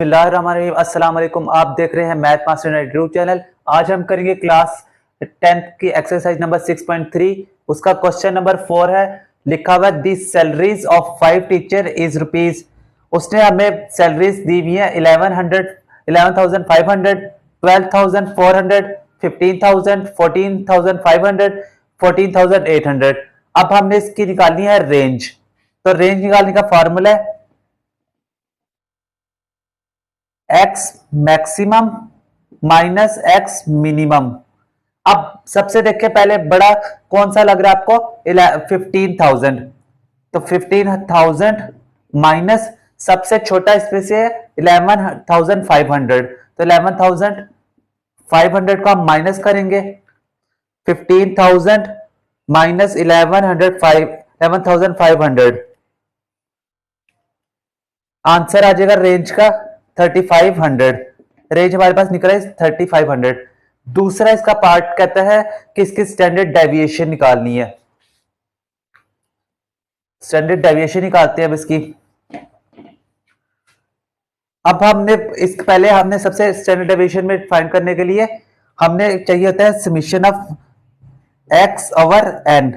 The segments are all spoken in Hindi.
अस्सलाम वालेकुम। आप देख रहे हैं मैथ मास्टर यूट्यूब चैनल। आज हम करेंगे क्लास 10th की एक्सरसाइज नंबर 6.3। उसका क्वेश्चन नंबर 4 है। लिखा हुआ the salaries of 5 teacher is rupees. उसने हमें सैलरीज दी हुई है 1100, 11,500, 12,400, 15,000, 14,500, 14,800। अब हमने इसकी निकालनी है रेंज। तो रेंज निकालने का फॉर्मूला है x maximum minus x minimum. अब सबसे देखिए पहले बड़ा कौन सा लग रहा है आपको? 15,000। तो 15,000 माइनस सबसे छोटा इसमें से 11,500। तो 11,500 को हम माइनस करेंगे। 15,000 माइनस 11,500 आंसर आ जाएगा रेंज का 3,500। रेंज हमारे पास निकला है 3,500। दूसरा इसका पार्ट कहता है कि इसकी स्टैंडर्ड डेविएशन निकालनी है। स्टैंडर्ड डेविएशन निकालते हैं अब इसकी। अब हमने इस पहले हमने सबसे स्टैंडर्ड डेविएशन में फाइंड करने के लिए हमने चाहिए होता है summation of X over N.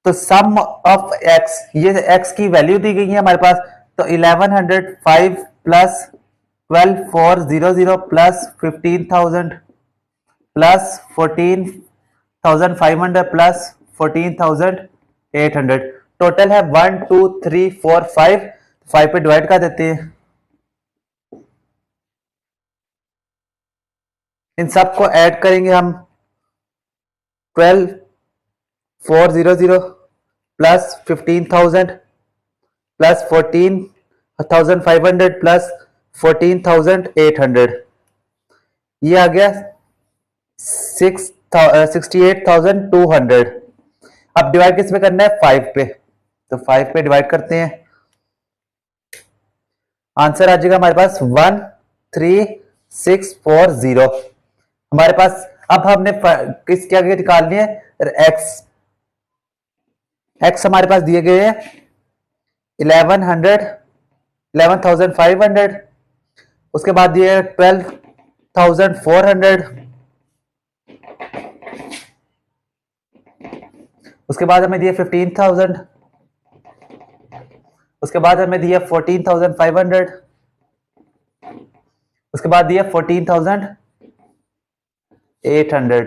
तो सम ऑफ एक्स, ये एक्स की वैल्यू दी गई है हमारे पास। तो 1105 plus 12,400 plus 15,000 plus 14,500 plus 14,800। Total है 1 2 3 4 5। 5 पे डिवाइड कर देते हैं। इन सबको ऐड करेंगे हम। 12,400 प्लस 15,000 प्लस 14,500 प्लस 14,800। ये आ गया 68,200। अब डिवाइड किस पे करना है? 5 पे। तो 5 पे डिवाइड करते हैं। आंसर आ जाएगा हमारे पास 13640। हमारे पास अब हमने किसके आगे निकालनी है? एक्स। एक्स हमारे पास दिए गए हैं 1100, 11,500। उसके बाद दिए 12,400। उसके बाद हमें दिए 15,000। उसके बाद हमें दिया 14,500। उसके बाद दिया 14,800।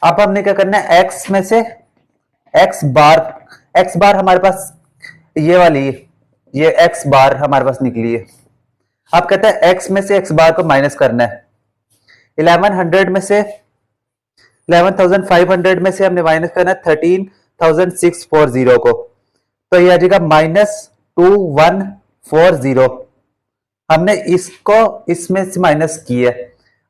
अब हमने क्या करना है? एक्स में से एक्स बार हमारे पास ये वाली, ये एक्स बार हमारे पास निकली है। अब कहते हैं एक्स में से एक्स बार को माइनस करना है। 1100 में से 11,500 में से हमने माइनस करना है 13,640 को। तो ये आ जाएगा -2140। हमने इसको इसमें से माइनस किया।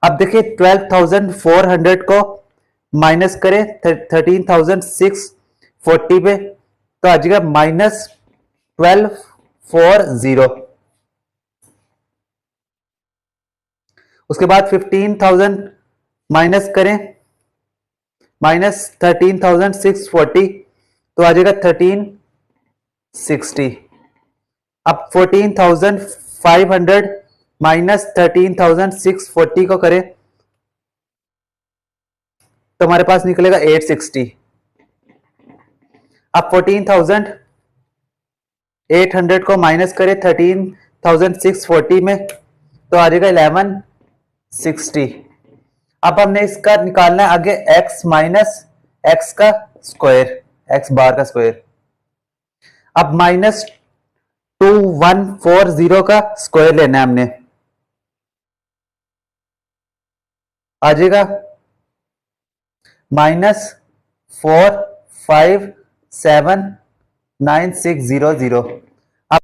अब देखिए 12,400 को माइनस करें 13,640 पे, तो आ जाएगा -1240। उसके बाद 15,000 माइनस करें -13,640, तो आ जाएगा 1360। अब 14,500 माइनस 13,640 को करें तो हमारे पास निकलेगा 860। अब 14,800 को माइनस करें 13,640 में, तो आ जाएगा 1160। अब हमने इसका निकालना है आगे x माइनस एक्स का स्क्वायर, एक्स बार का स्क्वायर। अब -2140 का स्क्वायर लेना है हमने। आ जाएगा -4579600। अब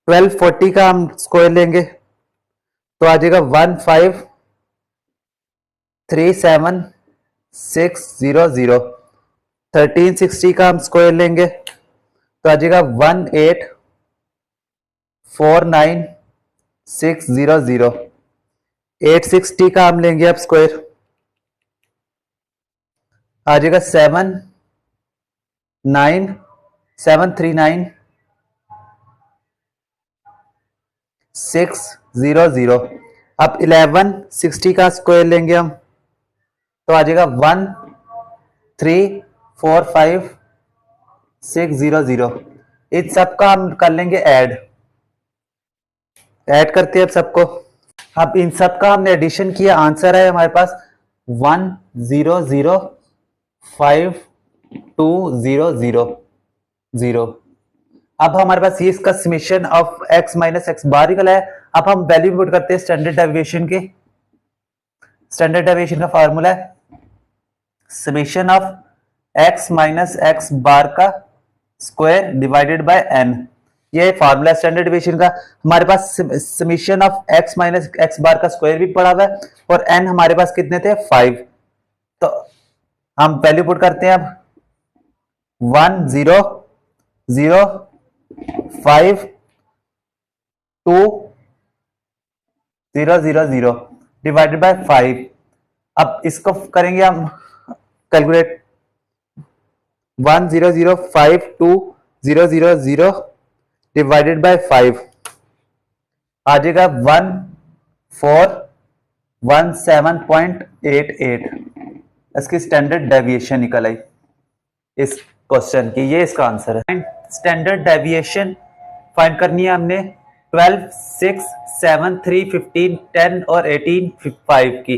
1240 का हम स्क्वायर लेंगे तो आ जाएगा 15,37600। 1360 का हम स्क्वायर लेंगे तो आ जाएगा 18,49600। 860 का हम लेंगे अब स्क्वायर, आ जाएगा 7,9,739 600। अब 1160 का स्क्वायर लेंगे हम तो आ जाएगा 1345600। इन सबका हम कर लेंगे ऐड करते हैं अब सबको। अब इन सबका हमने एडिशन किया, आंसर है हमारे पास 1005200। अब हमारे पास ये इसका summation of x minus x bar निकला है। अब हम वैल्यू पुट करते हैं स्टैंडर्ड डेविएशन के। स्टैंडर्ड डेविएशन का फॉर्मूला है summation of x minus x bar का स्क्वायर डिवाइडेड बाय n। ये फॉर्मूला स्टैंडर्ड डेविएशन का। हमारे पास summation of x minus x bar का स्क्वायर भी पड़ा हुआ है और n हमारे पास कितने थे 5। तो हम वैल्यू पुट करते हैं अब 1005200 डिवाइडेड बाय 5। अब इसको करेंगे हम कैलकुलेट 1005200 डिवाइडेड बाय 5 आ जाएगा 1417.88। इसकी स्टैंडर्ड डेविएशन निकल आई इस क्वेश्चन की। ये इसका आंसर है। स्टैंडर्ड डेविएशन फाइंड करनी है हमने 12, 6, 7, 3, 15, 10 और 18, 5 की।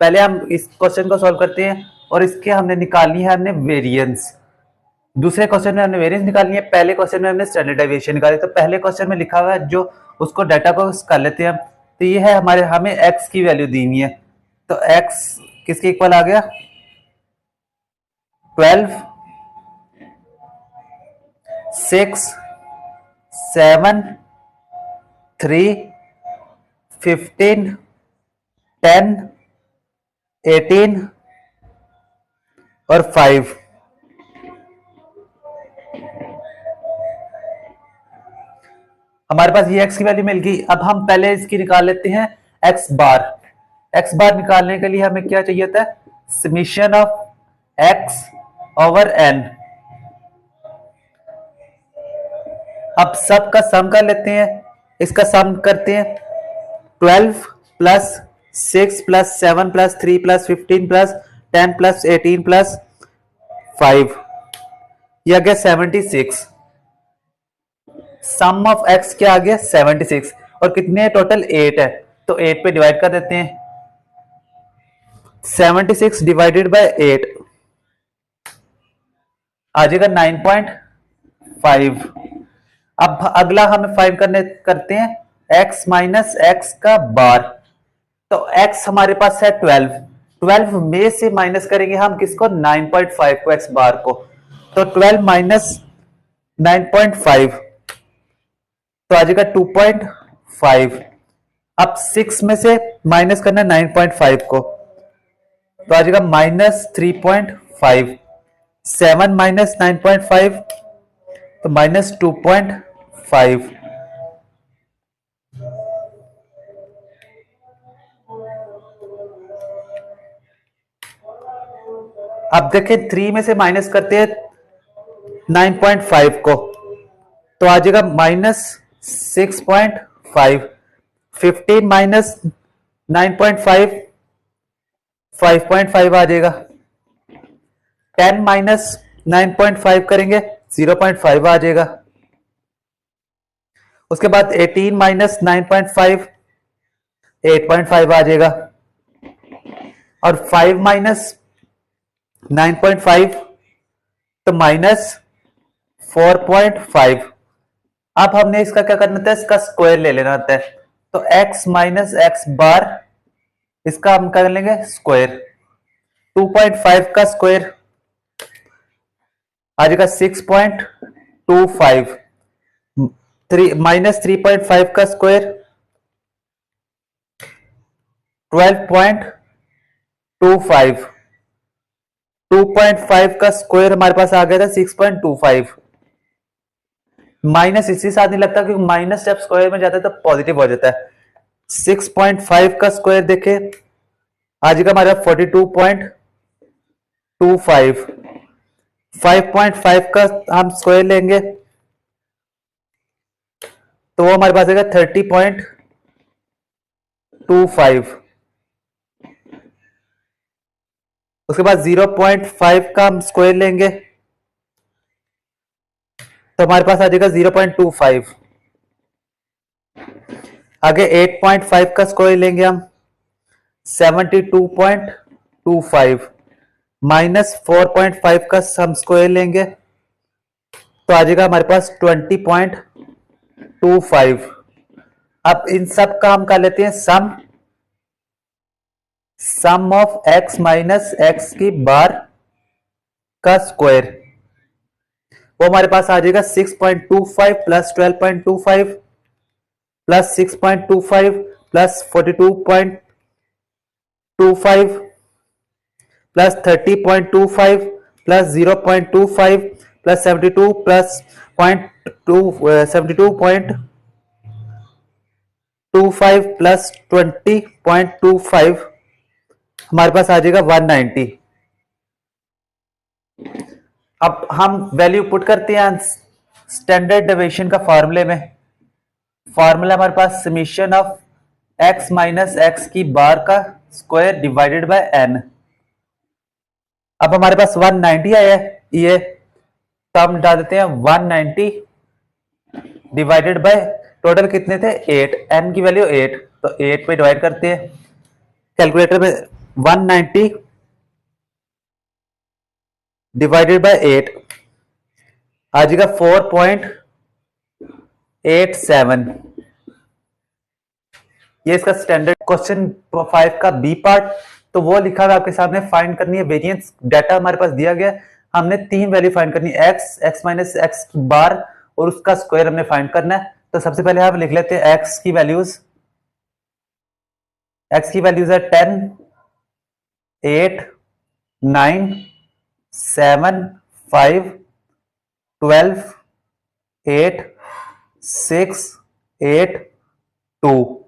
पहले हम इस क्वेश्चन को सॉल्व करते हैं और इसके हमने निकालनी है हमने वेरिएंस। दूसरे क्वेश्चन में हमने वेरिएंस निकालनी है, पहले क्वेश्चन में हमने स्टैंडर्ड डेविएशन निकाली। तो पहले क्वेश्चन में लिखा हुआ है जो उसको डाटा को कर लेते हैं हम। तो ये है हमारे हमें x की वैल्यू दी हुई है। तो x किसके इक्वल आ गया 12, 6, 7, 3, 15, 10, 18 और 5। हमारे पास ये x की वैल्यू मिल गई। अब हम पहले इसकी निकाल लेते हैं x बार। x बार निकालने के लिए हमें क्या चाहिए था summation of x over n। अब सब का सम कर लेते हैं। इसका सम करते हैं 12 plus 6 plus 7 plus 3 plus 15 plus 10 plus 18 plus 5। यह आ गया 76। सम ऑफ x क्या आ गया 76 और कितने टोटल 8 है। तो 8 पे डिवाइड कर देते हैं 76 डिवाइडेड बाय 8 आ जाएगा 9.5। अब अगला हमें फाइंड करते हैं x माइनस एक्स का बार। तो x हमारे पास है 12 में से माइनस करेंगे हम किसको 9.5 को x बार को। तो 12 माइनस 9.5 तो आ जाएगा 2.5। अब 6 में से माइनस करना 9.5 को तो आ जाएगा माइनस 3.5। 7 माइनस 9.5 तो माइनस 2.5। अब देखें 3 में से माइनस करते हैं 9.5 को तो आ जाएगा माइनस 6.5। 15 माइनस 9.5 5.5 आ जाएगा। 10 माइनस 9.5 करेंगे 0.5 आ जाएगा। उसके बाद 18 माइनस 9.5 8.5 आ जाएगा और 5 माइनस 9.5 तो माइनस 4.5। अब हमने इसका क्या करना था इसका स्क्वायर ले लेना होता है। तो x माइनस एक्स बार इसका हम कर लेंगे स्क्वायर। 2.5 का स्क्वायर आ जाएगा 6.25। 3 माइनस 3.5 का स्क्वायर 12.25। 2.5 का स्क्वायर हमारे पास आ गया था 6.25। माइनस इसी साथ नहीं लगता क्योंकि माइनस जब स्क्वायर में जाता है तो पॉजिटिव हो जाता है। 6.5 का स्क्वायर देखे आ जाएगा हमारा 42.25। 5.5 का हम स्क्वायर लेंगे तो वो हमारे पास आएगा 30.25। 0.25। उसके बाद 0.5 का हम स्क्वायर लेंगे तो हमारे पास आ जाएगा 0.25। आगे 8.5 का स्क्वायर लेंगे हम 72.25 माइनस 4.5 का हम स्क्वायर लेंगे तो आ जाएगा हमारे पास 20.25। अब इन सब का हम कर लेते हैं सम ऑफ x माइनस एक्स की बार का स्क्वायर। वो हमारे पास आ जाएगा 6.25 plus 12.25 plus 6.25 plus 42.25 plus 30.25 plus 0.25 plus 72 plus 72.25 plus 20.25 हमारे पास आ जाएगा 190। अब हम वैल्यू पुट करते हैं स्टैंडर्ड डेविएशन का फॉर्मूले में। फॉर्मूला हमारे पास summation of x minus x की बार का स्क्वायर डिवाइडेड बाय n। अब हमारे पास 190 आया है ये, तो हम डाल देते हैं 190 डिवाइडेड बाय टोटल कितने थे 8, n की वैल्यू 8, तो 8 पे डिवाइड करते हैं कैलकुलेटर में। 190 डिवाइडेड बाय 8 आ जाएगा 4.87। ये इसका स्टैंडर्ड क्वेश्चन 5 का बी पार्ट। तो वो लिखा हुआ आपके सामने, फाइंड करनी है वेरिएंस। डाटा हमारे पास दिया गया, हमने 3 वैल्यू फाइंड करनी है, x माइनस एक्स बार और उसका स्क्वायर हमने फाइंड करना है। तो सबसे पहले हम लिख लेते हैं x की वैल्यूज। x की वैल्यूज है 10, 8, 9, 7, 5, 12, 8, 6, 8, 2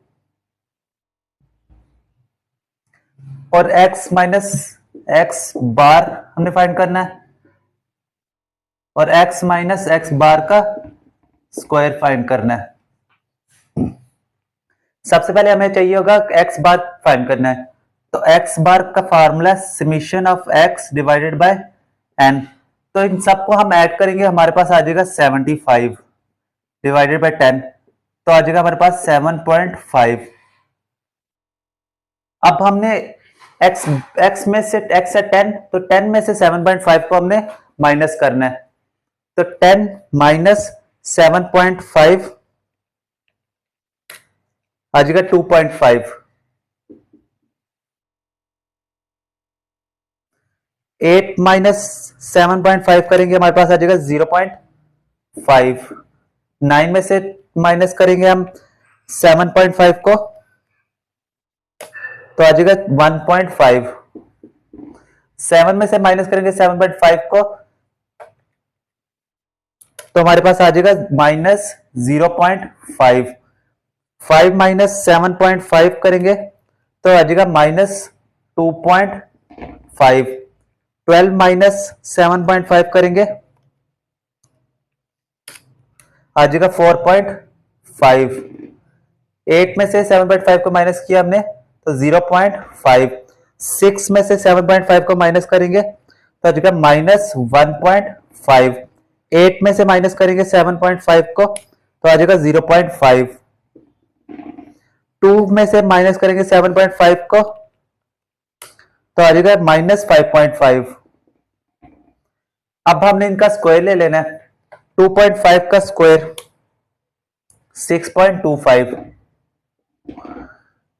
और x माइनस एक्स बार हमने फाइंड करना है और x माइनस एक्स बार का स्क्वायर फाइंड करना है। सबसे पहले हमें चाहिए होगा x बार फाइंड करना है, तो x बार का formula summation of x divided by n। तो इन सबको हम ऐड करेंगे, हमारे पास आ जाएगा 75 डिवाइडेड बाय 10, तो आ जाएगा हमारे पास 7.5। अब हमने x में से x है 10, तो 10 में से 7.5 को हमने माइनस करना है, तो 10 माइनस 7.5 आ जाएगा 2.5। 8 माइनस 7.5 करेंगे, हमारे पास आ जाएगा 0.5। 9 में से माइनस करेंगे हम 7.5 को, तो आ जाएगा 1.5। 7 में से माइनस करेंगे 7.5 को, तो हमारे पास आ जाएगा माइनस 0.5। 5 माइनस 7.5 करेंगे तो आ जाएगा माइनस 2.5। 12 माइनस 7.5 करेंगे आ जाएगा 4.5। 8 में से 7.5 को माइनस किया हमने तो 0.5। 6 में से 7.5 को माइनस करेंगे तो आ जाएगा माइनस 1.5। 8 में से माइनस करेंगे 7.5 को तो आ जाएगा 0.5। 2 में से माइनस करेंगे 7.5 को तो आ जाएगा माइनस 5.5। अब हमने इनका स्क्वायर ले लेना है। 2.5 का स्क्वायर 6.25,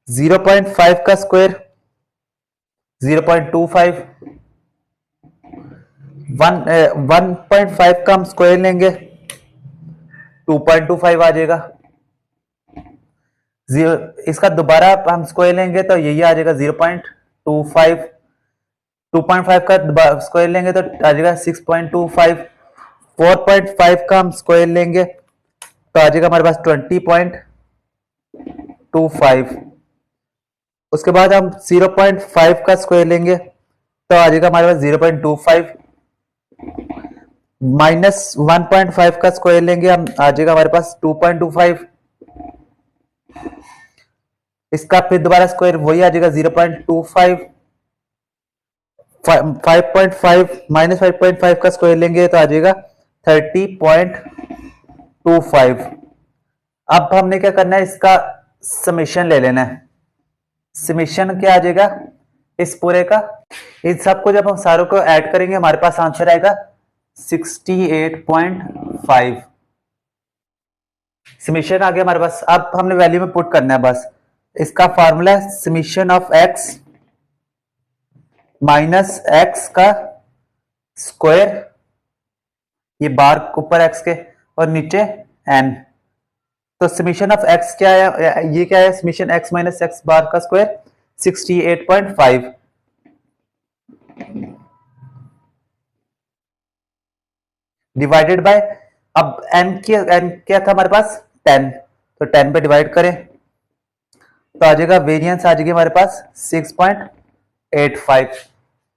0.5 का स्क्वायर 0.25, 1.5 का हम स्क्वायर लेंगे 2.25 आ जाएगा। इसका दोबारा हम स्क्वायर लेंगे तो यही आ जाएगा 0.25। 2.5 का स्क्वायर लेंगे तो आ जाएगा 6.25। 4.5 का हम स्क्वायर लेंगे तो आ जाएगा हमारे पास 20.25। उसके बाद हम 0.5 का स्क्वायर लेंगे तो आ जाएगा हमारे पास 0.25। माइनस 1.5 का स्क्वायर लेंगे हम आ जाएगा हमारे पास 2.25। इसका फिर दोबारा स्क्वायर वही आ जाएगा 0.25, 5.5 माइनस 5.5 का स्क्वायर लेंगे तो आ जाएगा 30.25। अब हमने क्या करना है, इसका समेशन ले लेना है। समेशन क्या आ जाएगा इस पूरे का, इन सबको जब हम सारों को ऐड करेंगे हमारे पास आंसर आएगा 68.5। समेशन आ गया हमारे पास। अब हमने वैल्यू में पुट करना है बस। इसका फॉर्मूला है summation of x minus x का स्क्वायर, ये बार ऊपर एक्स के और नीचे एन। तो समेशन ऑफ एक्स क्या है, ये क्या है, summation x minus x bar का स्क्वायर 68.5 डिवाइडेड बाय, अब एन क्या था हमारे पास 10, तो 10 पे डिवाइड करें तो आ जाएगा वेरिएंस आ जाएगी हमारे पास 6.85।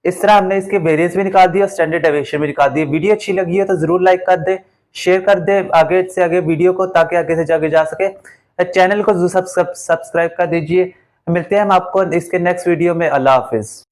इस तरह हमने इसके वेरिएंस भी निकाल दिया और स्टैंडर्ड डेविएशन भी निकाल दिया। वीडियो अच्छी लगी है तो जरूर लाइक कर दे, शेयर कर दे आगे से आगे वीडियो को, ताकि आगे से आगे जा सके। चैनल को जरूर सब्सक्राइब कर दीजिए। मिलते हैं हम आपको इसके नेक्स्ट वीडियो में। अल्लाह हाफिज।